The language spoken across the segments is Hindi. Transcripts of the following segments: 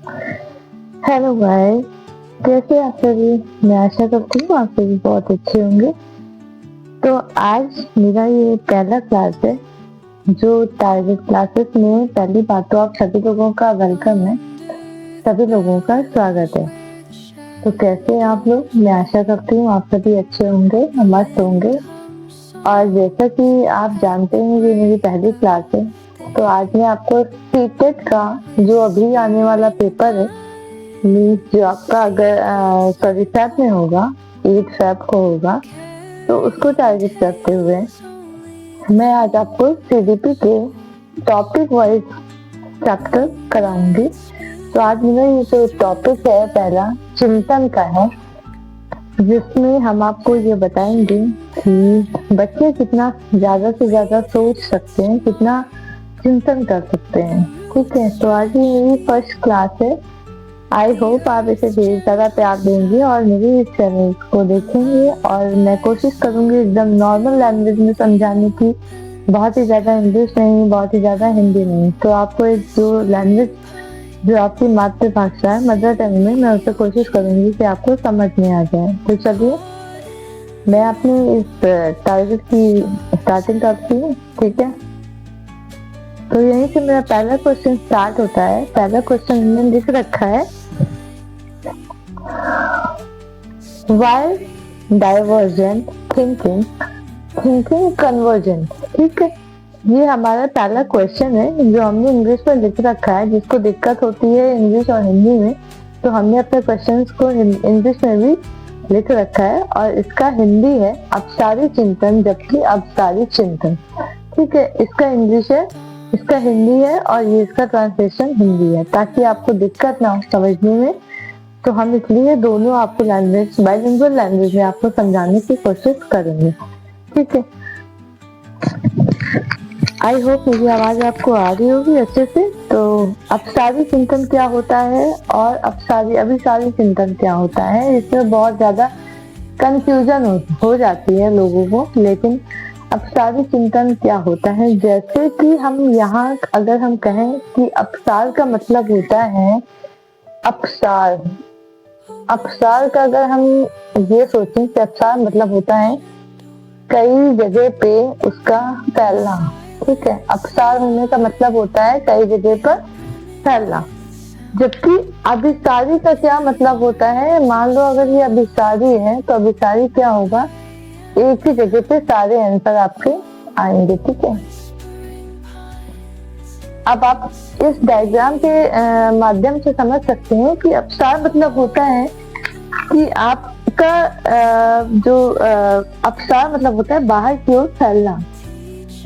हेलो गाइस, कैसे आप सभी। मैं आशा करती हूँ आप सभी बहुत अच्छे होंगे। तो आज मेरा ये पहला क्लास है जो टारगेट क्लासेस में। पहली बात तो आप सभी लोगों का वेलकम है, सभी लोगों का स्वागत है। तो कैसे हैं आप लोग। मैं आशा करती हूँ आप सभी अच्छे होंगे, मस्त होंगे। और जैसा कि आप जानते हैं ये मेरी पहली क्लास है, तो आज मैं आपको सीटेट का जो अभी आने वाला पेपर है, मीन्स जो आपका अगर सॉरी फैब में होगा, 8 फैब को होगा, तो उसको टारगेट करते हुए मैं आज आपको सीडीपी के टॉपिक वाइज चैप्टर कराऊंगी। तो आज मेरा ये जो टॉपिक है पहला चिंतन का है, जिसमें हम आपको ये बताएंगे कि बच्चे कितना ज्यादा से ज्यादा सोच सकते हैं, कितना चिंतन कर सकते हैं। ठीक है, तो आज ये मेरी फर्स्ट क्लास है। आई होप आप इसे ढेर सारा प्यार देंगे और मेरे इस चैनल को देखेंगे। और मैं कोशिश करूंगी एकदम नॉर्मल लैंग्वेज में समझाने की, बहुत ही ज्यादा इंग्लिश नहीं, बहुत ही ज्यादा हिंदी नहीं। तो आपको एक जो लैंग्वेज जो आपकी मातृभाषा है, मदर टंग में, मैं उसे कोशिश करूंगी कि आपको समझ में आ जाए। तो चलिए मैं अपनी इस टारगेट की स्टार्टिंग करती हूँ। ठीक है, तो यहीं से मेरा पहला क्वेश्चन स्टार्ट होता है। पहला क्वेश्चन मैंने लिख रखा है, why divergent thinking thinking convergent. ठीक है, ये हमारा पहला क्वेश्चन है जो हमने इंग्लिश में लिख रखा है। जिसको दिक्कत होती है इंग्लिश और हिंदी में, तो हमने अपने क्वेश्चंस को इंग्लिश में भी लिख रखा है। और इसका हिंदी है अपसारी चिंतन, जबकि अपसारी चिंतन। ठीक है, इसका इंग्लिश है, इसका हिंदी है, और ये इसका ट्रांसलेशन हिंदी है, ताकि आपको दिक्कत ना हो समझने में। तो हम इसलिए दोनों आपको लैंग्वेज, बाइलिंगुअल लैंग्वेज में आपको समझाने की कोशिश करेंगे। ठीक है, आई होप मेरी आवाज आपको आ रही होगी अच्छे से। तो अपसारी चिंतन क्या होता है और अभिसारी चिंतन क्या होता है, इसमें बहुत ज्यादा कंफ्यूजन हो जाती है लोगों को। लेकिन अपसारी चिंतन क्या होता है, जैसे कि हम यहाँ अगर हम कहें कि अपसार का मतलब होता है अपसार। अपसार का अगर हम ये सोचें कि अपसार मतलब होता है कई जगह पे उसका फैलना। ठीक है, अपसार होने का मतलब होता है कई जगह पर फैलना। जबकि अभिसारी का क्या मतलब होता है, मान लो अगर ये अभिसारी है तो अभिसारी क्या होगा, एक ही जगह पे सारे आंसर आपके आएंगे। ठीक है, अब आप इस डायग्राम के माध्यम से समझ सकते हैं कि अपसार मतलब होता है कि आपका जो अपसार मतलब होता है बाहर की ओर फैलना,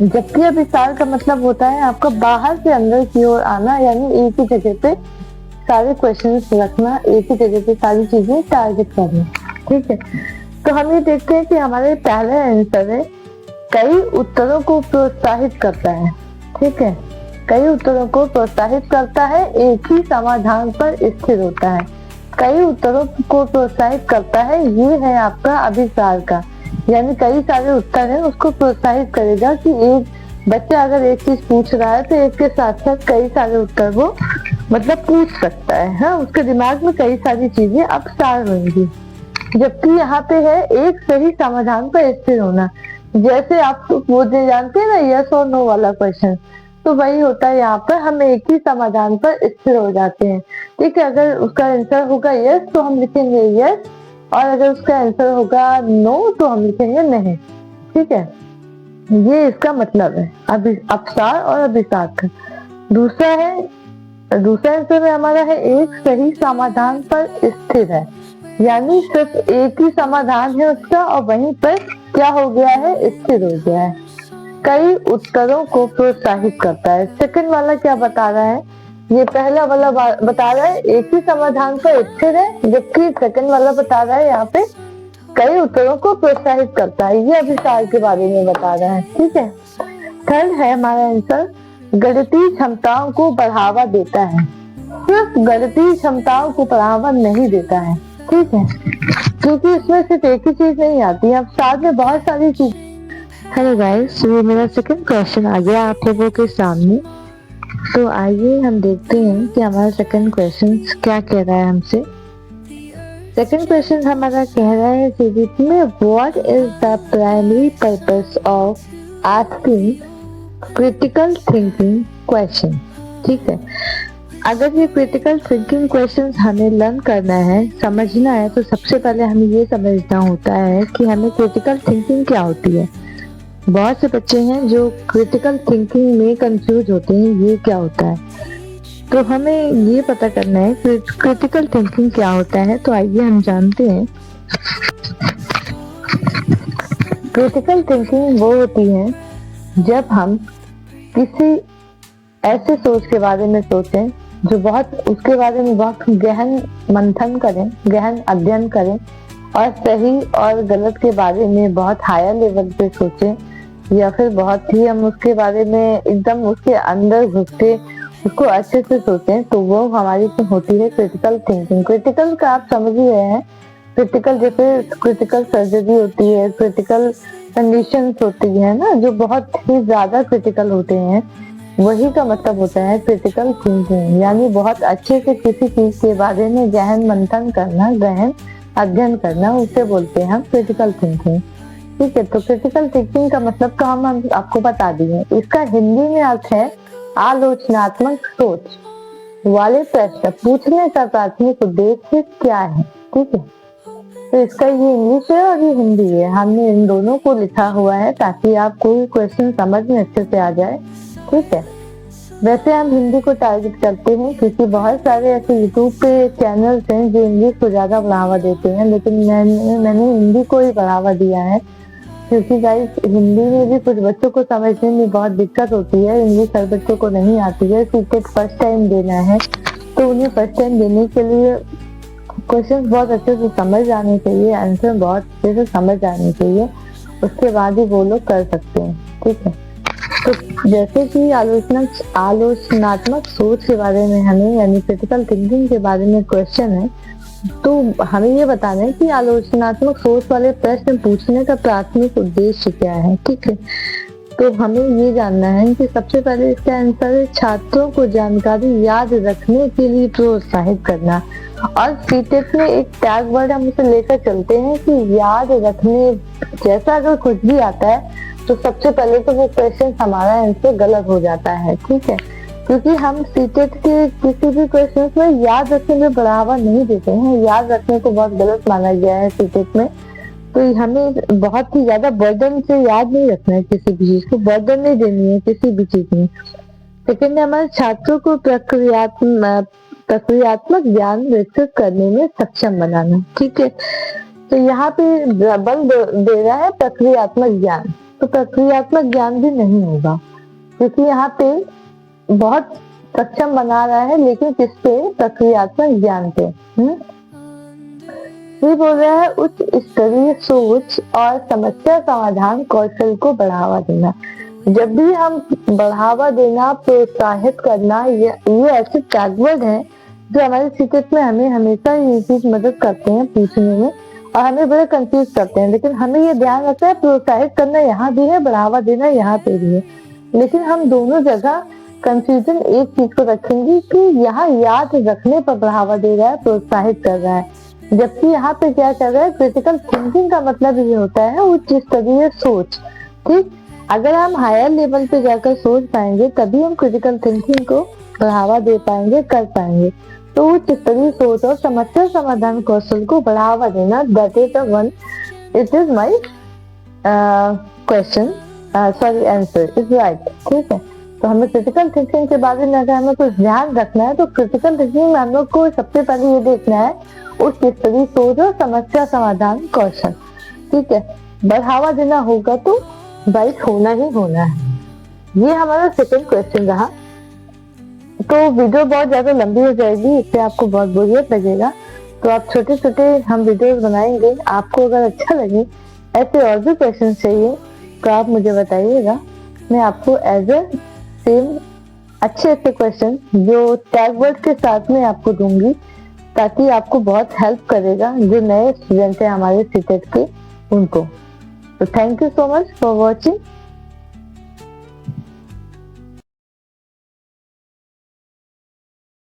जबकि अभिसार का मतलब होता है आपका बाहर से अंदर की ओर आना, यानी एक ही जगह पे सारे क्वेश्चंस रखना, एक ही जगह पे सारी चीजें टारगेट करना। ठीक है, तो हम ये देखते हैं कि हमारे पहला आंसर है कई उत्तरों को प्रोत्साहित करता है। ठीक है, कई उत्तरों को प्रोत्साहित करता है, एक ही समाधान पर स्थिर होता है। कई उत्तरों को प्रोत्साहित करता है, ये है आपका अभिसार का, यानी कई सारे उत्तर हैं उसको प्रोत्साहित करेगा कि एक बच्चा अगर एक चीज पूछ रहा है तो एक के साथ साथ कई सारे उत्तर वो मतलब पूछ सकता है। हाँ, उसके दिमाग में कई सारी चीजें अपसार होंगी। जबकि यहाँ पे है एक सही समाधान पर स्थिर होना। जैसे आप वो जानते हैं ना, यस और नो वाला क्वेश्चन, तो वही होता है यहाँ पर, हम एक ही समाधान पर स्थिर हो जाते हैं। ठीक है, अगर उसका आंसर होगा यस तो हम लिखेंगे यस, और अगर उसका आंसर होगा नो तो हम लिखेंगे नहीं। ठीक है, ये इसका मतलब है अपसार और अभिसार का। दूसरा आंसर में हमारा है एक सही समाधान पर स्थिर है, यानी सिर्फ एक ही समाधान है उसका और वहीं पर क्या हो गया है, स्थिर हो गया है। कई उत्तरों को प्रोत्साहित करता है। सेकंड वाला क्या बता रहा है, ये पहला वाला बता रहा है एक ही समाधान पर स्थिर है, जबकि सेकंड वाला बता रहा है यहाँ पे कई उत्तरों को प्रोत्साहित करता है। ये अभिसार के बारे में बता रहा है। ठीक है, थर्ड है हमारा आंसर गणितीय क्षमताओं को बढ़ावा देता है। सिर्फ गणितीय क्षमताओं को बढ़ावा नहीं देता है। ठीक है, क्योंकि इसमें सिर्फ एक ही चीज नहीं आती है, अब साथ में बहुत सारी चीज। हेलो गाइस, ये मेरा सेकंड क्वेश्चन आ गया आप लोगों के सामने। तो आइए हम देखते हैं कि हमारा सेकंड क्वेश्चन क्या कह रहा है हमसे। सेकंड क्वेश्चन हमारा कह रहा है सीरीज में, what is the primary purpose of asking critical thinking question. ठीक है, अगर ये क्रिटिकल थिंकिंग क्वेश्चंस हमें लर्न करना है, समझना है, तो सबसे पहले हमें ये समझना होता है कि हमें क्रिटिकल थिंकिंग क्या होती है। बहुत से बच्चे हैं जो क्रिटिकल थिंकिंग में कंफ्यूज होते हैं, ये क्या होता है। तो हमें ये पता करना है कि क्रिटिकल थिंकिंग क्या होता है। तो आइए हम जानते हैं। क्रिटिकल थिंकिंग वो होती है जब हम किसी ऐसे सोच के बारे में सोचें जो उसके बारे में बहुत गहन मंथन करें, गहन अध्ययन करें और सही और गलत के बारे में बहुत हायर लेवल पे सोचें, या फिर बहुत ही हम उसके बारे में एकदम उसके अंदर घुस के उसको अच्छे से सोचें, तो वो हमारी होती है क्रिटिकल थिंकिंग। क्रिटिकल का आप समझ ही रहे हैं, क्रिटिकल जैसे क्रिटिकल सर्जरी होती है, क्रिटिकल कंडीशंस होती है ना, जो बहुत ही ज्यादा क्रिटिकल होते हैं, वही का मतलब होता है क्रिटिकल थिंकिंग। यानी बहुत अच्छे से किसी चीज के बारे में गहन मंथन करना, गहन अध्ययन करना, उसे बोलते हैं हम क्रिटिकल थिंकिंग। ठीक है, तो क्रिटिकल थिंकिंग का मतलब का हम आपको बता दिए। इसका हिंदी में अर्थ है आलोचनात्मक सोच वाले प्रश्न पूछने का प्राथमिक उद्देश्य क्या है। ठीक है, तो इसका ये इंग्लिश है और ये हिंदी है। हमने इन दोनों को लिखा हुआ है ताकि आपको क्वेश्चन समझ में अच्छे से आ जाए। ठीक है, वैसे हम हिंदी को टारगेट करते हैं क्योंकि बहुत सारे ऐसे यूट्यूब पे चैनल्स हैं जो इंग्लिश को ज्यादा बढ़ावा देते हैं, लेकिन मैंने हिंदी को ही बढ़ावा दिया है क्योंकि गाइस हिंदी में भी कुछ बच्चों को समझने में बहुत दिक्कत होती है। इंग्लिश हर बच्चों को नहीं आती है। सीटेट फर्स्ट टाइम देना है तो उन्हें फर्स्ट टाइम देने के लिए क्वेश्चन बहुत अच्छे से समझ आने चाहिए, आंसर बहुत अच्छे से समझ आने चाहिए, उसके बाद ही वो लोग कर सकते हैं। ठीक है, तो जैसे कि आलोचनात्मक सोच के बारे में हमें यानी क्रिटिकल थिंकिंग के बारे में क्वेश्चन है, तो हमें ये बताना है कि आलोचनात्मक सोच वाले प्रश्न पूछने का प्राथमिक उद्देश्य क्या है। ठीक है, तो हमें ये जानना है कि सबसे पहले इसका आंसर है छात्रों को जानकारी याद रखने के लिए प्रोत्साहित करना। और सीटेट में एक टैग वर्ड हम उसे लेकर चलते हैं कि याद रखने जैसा अगर कुछ भी आता है तो सबसे पहले तो वो क्वेश्चन हमारा आंसर गलत हो जाता है। ठीक है, क्योंकि हम सीटेट के किसी भी क्वेश्चन में याद रखने में बढ़ावा नहीं देते हैं। याद रखने को बहुत गलत माना गया है सीटेट में, तो हमें बहुत ही ज्यादा बर्डन से याद नहीं रखना है, किसी भी चीज को बर्डन नहीं देनी है किसी भी चीज में। सेकेंड है हमारे छात्रों को प्रक्रियात्मक ज्ञान विकसित करने में सक्षम बनाना। ठीक है, तो यहाँ पे बल दे रहा है प्रक्रियात्मक ज्ञान, तो प्रक्रियात्मक ज्ञान भी नहीं होगा क्योंकि यहाँ पे बहुत सक्षम बना रहा है, लेकिन किस पे? प्रक्रियात्मक ज्ञान पे। ये बोल रहा है उच्च स्तरीय सोच और समस्या समाधान कौशल को बढ़ावा देना। जब भी हम बढ़ावा देना, प्रोत्साहित करना, ये ऐसे टैगवर्ड है जो हमारे सीटेट में हमें हमेशा ये चीज मदद करते हैं पूछने में और हमें बड़े कंफ्यूज करते हैं। लेकिन हमें ये ध्यान रखना है प्रोत्साहित करना यहाँ भी है, बढ़ावा देना यहाँ पे भी है, लेकिन हम दोनों जगह कंफ्यूजन एक चीज को रखेंगे कि यहाँ याद रखने पर बढ़ावा दे रहा है, प्रोत्साहित कर रहा है, जबकि यहाँ पे क्या कर रहा है? क्रिटिकल थिंकिंग का मतलब ये होता है उच्च स्तरीय सोच। ठीक, अगर हम हायर लेवल पे जाकर सोच पाएंगे तभी हम क्रिटिकल थिंकिंग को बढ़ावा दे पाएंगे, कर पाएंगे। तो उच्च स्तरीय सोच और समस्या समाधान कौशल को बढ़ावा देना, that is the one, it is my question, sorry answer is right. ठीक है, तो हमें क्रिटिकल थिंकिंग के बारे में अगर हमें कुछ ध्यान रखना है तो क्रिटिकल थिंकिंग में हम लोग को सबसे पहले ये देखना है उच्च स्तरीय सोच और समस्या समाधान कौशल। ठीक है, बढ़ावा देना होगा तो राइट होना ही होना है। ये हमारा सेकंड क्वेश्चन रहा। तो वीडियो बहुत ज्यादा लंबी हो जाएगी, इससे आपको बहुत बोरियत लगेगा, तो आप छोटे छोटे हम वीडियोस बनाएंगे। आपको अगर अच्छा लगे, ऐसे और भी क्वेश्चन चाहिए तो आप मुझे बताइएगा, मैं आपको एज ए सेम अच्छे अच्छे क्वेश्चन जो टैग वर्ड के साथ में आपको दूंगी, ताकि आपको बहुत हेल्प करेगा जो नए स्टूडेंट हैं हमारे सीटेट के, उनको। तो thank you so much for watching.